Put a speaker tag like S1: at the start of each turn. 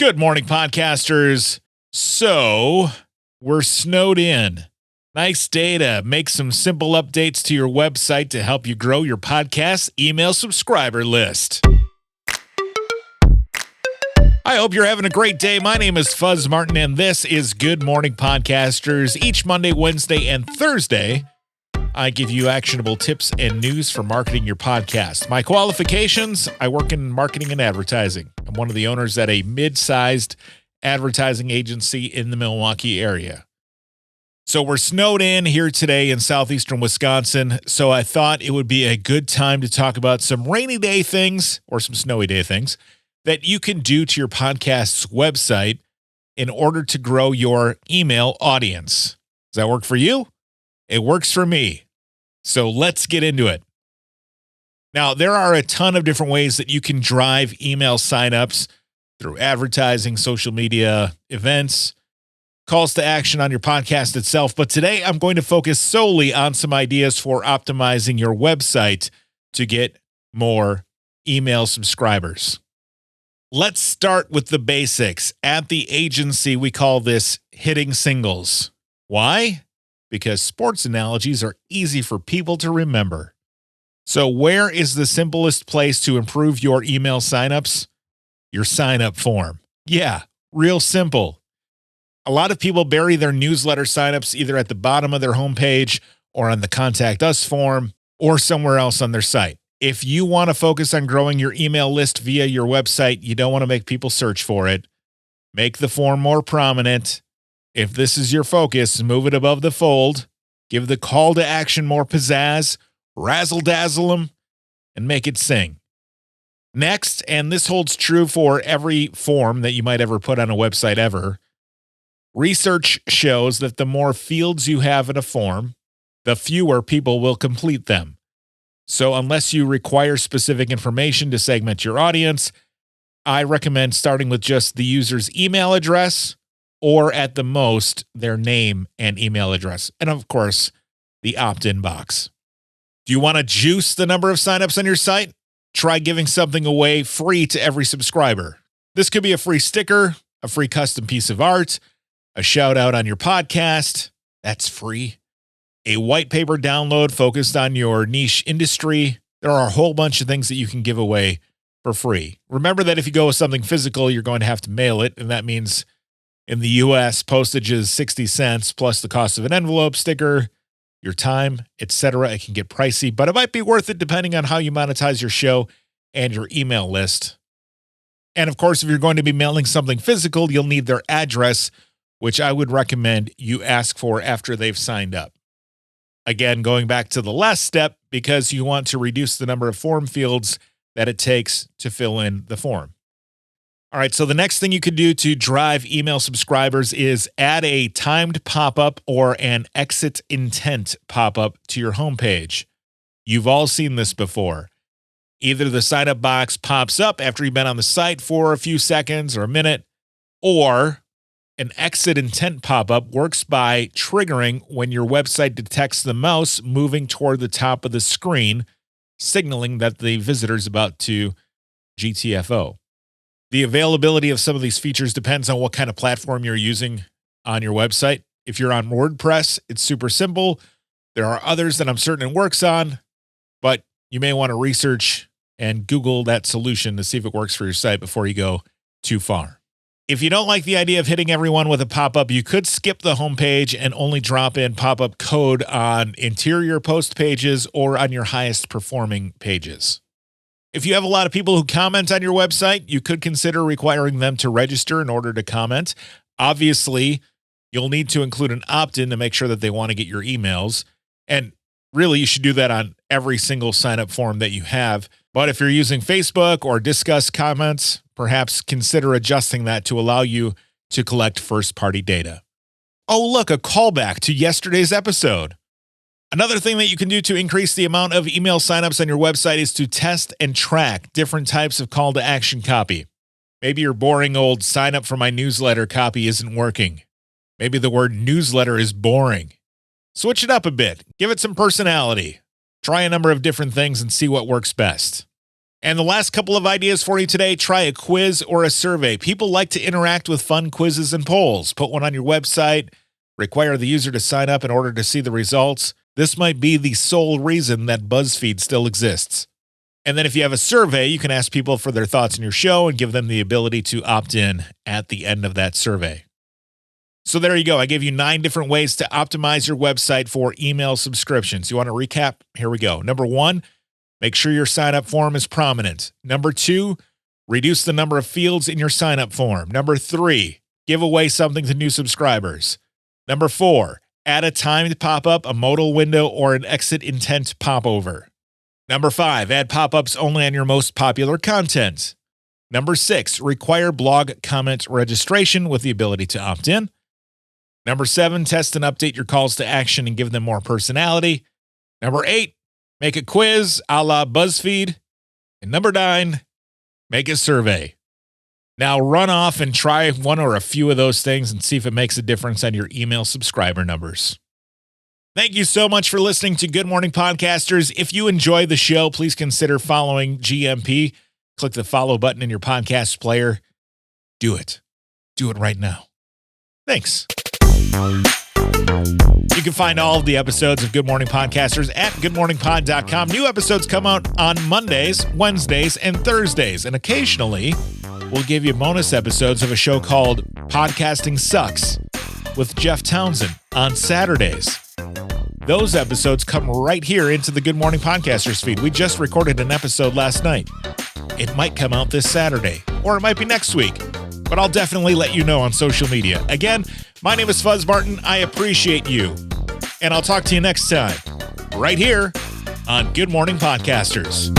S1: Good morning, podcasters. So, we're snowed in. Nice day to make some simple updates to your website to help you grow your podcast email subscriber list. I hope you're having a great day. My name is Fuzz Martin, and this is Good Morning Podcasters. Each Monday, Wednesday, and Thursday, I give you actionable tips and news for marketing your podcast. My qualifications, I work in marketing and advertising. I'm one of the owners at a mid-sized advertising agency in the Milwaukee area. So we're snowed in here today in southeastern Wisconsin, so I thought it would be a good time to talk about some rainy day things or some snowy day things that you can do to your podcast's website in order to grow your email audience. Does that work for you? It works for me. So let's get into it. Now, there are a ton of different ways that you can drive email signups through advertising, social media, events, calls to action on your podcast itself. But today I'm going to focus solely on some ideas for optimizing your website to get more email subscribers. Let's start with the basics. At the agency, we call this hitting singles. Why? Because sports analogies are easy for people to remember. So where is the simplest place to improve your email signups? Your sign-up form. Yeah, real simple. A lot of people bury their newsletter signups either at the bottom of their homepage or on the Contact Us form or somewhere else on their site. If you want to focus on growing your email list via your website, you don't want to make people search for it. Make the form more prominent. If this is your focus, move it above the fold, give the call to action more pizzazz, razzle-dazzle them, and make it sing. Next, and this holds true for every form that you might ever put on a website ever, research shows that the more fields you have in a form, the fewer people will complete them. So unless you require specific information to segment your audience, I recommend starting with just the user's email address, or at the most, their name and email address. And of course, the opt-in box. Do you want to juice the number of signups on your site? Try giving something away free to every subscriber. This could be a free sticker, a free custom piece of art, a shout out on your podcast. That's free. A white paper download focused on your niche industry. There are a whole bunch of things that you can give away for free. Remember that if you go with something physical, you're going to have to mail it, and that means in the US, postage is 60 cents plus the cost of an envelope, sticker, your time, etc. It can get pricey, but it might be worth it depending on how you monetize your show and your email list. And of course, if you're going to be mailing something physical, you'll need their address, which I would recommend you ask for after they've signed up. Again, going back to the last step, because you want to reduce the number of form fields that it takes to fill in the form. All right, so the next thing you could do to drive email subscribers is add a timed pop-up or an exit intent pop-up to your homepage. You've all seen this before. Either the sign-up box pops up after you've been on the site for a few seconds or a minute, or an exit intent pop-up works by triggering when your website detects the mouse moving toward the top of the screen, signaling that the visitor is about to GTFO. The availability of some of these features depends on what kind of platform you're using on your website. If you're on WordPress, it's super simple. There are others that I'm certain it works on, but you may want to research and Google that solution to see if it works for your site before you go too far. If you don't like the idea of hitting everyone with a pop-up, you could skip the homepage and only drop in pop-up code on interior post pages or on your highest performing pages. If you have a lot of people who comment on your website, you could consider requiring them to register in order to comment. Obviously, you'll need to include an opt-in to make sure that they want to get your emails. And really, you should do that on every single sign-up form that you have. But if you're using Facebook or Disqus comments, perhaps consider adjusting that to allow you to collect first-party data. Oh, look, a callback to yesterday's episode. Another thing that you can do to increase the amount of email signups on your website is to test and track different types of call to action copy. Maybe your boring old sign up for my newsletter copy isn't working. Maybe the word newsletter is boring. Switch it up a bit. Give it some personality. Try a number of different things and see what works best. And the last couple of ideas for you today, try a quiz or a survey. People like to interact with fun quizzes and polls. Put one on your website, require the user to sign up in order to see the results. This might be the sole reason that BuzzFeed still exists. And then if you have a survey, you can ask people for their thoughts on your show and give them the ability to opt in at the end of that survey. So there you go. I gave you 9 different ways to optimize your website for email subscriptions. You want to recap? Here we go. Number 1, make sure your sign-up form is prominent. Number 2, reduce the number of fields in your sign-up form. Number 3, give away something to new subscribers. Number 4, add a timed pop-up, a modal window, or an exit intent popover. Number 5, add pop-ups only on your most popular content. Number 6, require blog comment registration with the ability to opt in. Number 7, test and update your calls to action and give them more personality. Number 8, make a quiz a la BuzzFeed. And number 9, make a survey. Now run off and try one or a few of those things and see if it makes a difference on your email subscriber numbers. Thank you so much for listening to Good Morning Podcasters. If you enjoy the show, please consider following GMP. Click the follow button in your podcast player. Do it. Do it right now. Thanks. You can find all of the episodes of Good Morning Podcasters at goodmorningpod.com. New episodes come out on Mondays, Wednesdays, and Thursdays. And occasionally, we'll give you bonus episodes of a show called Podcasting Sucks with Jeff Townsend on Saturdays. Those episodes come right here into the Good Morning Podcasters feed. We just recorded an episode last night. It might come out this Saturday, or it might be next week, but I'll definitely let you know on social media. Again, my name is Fuzz Martin. I appreciate you, and I'll talk to you next time, right here on Good Morning Podcasters.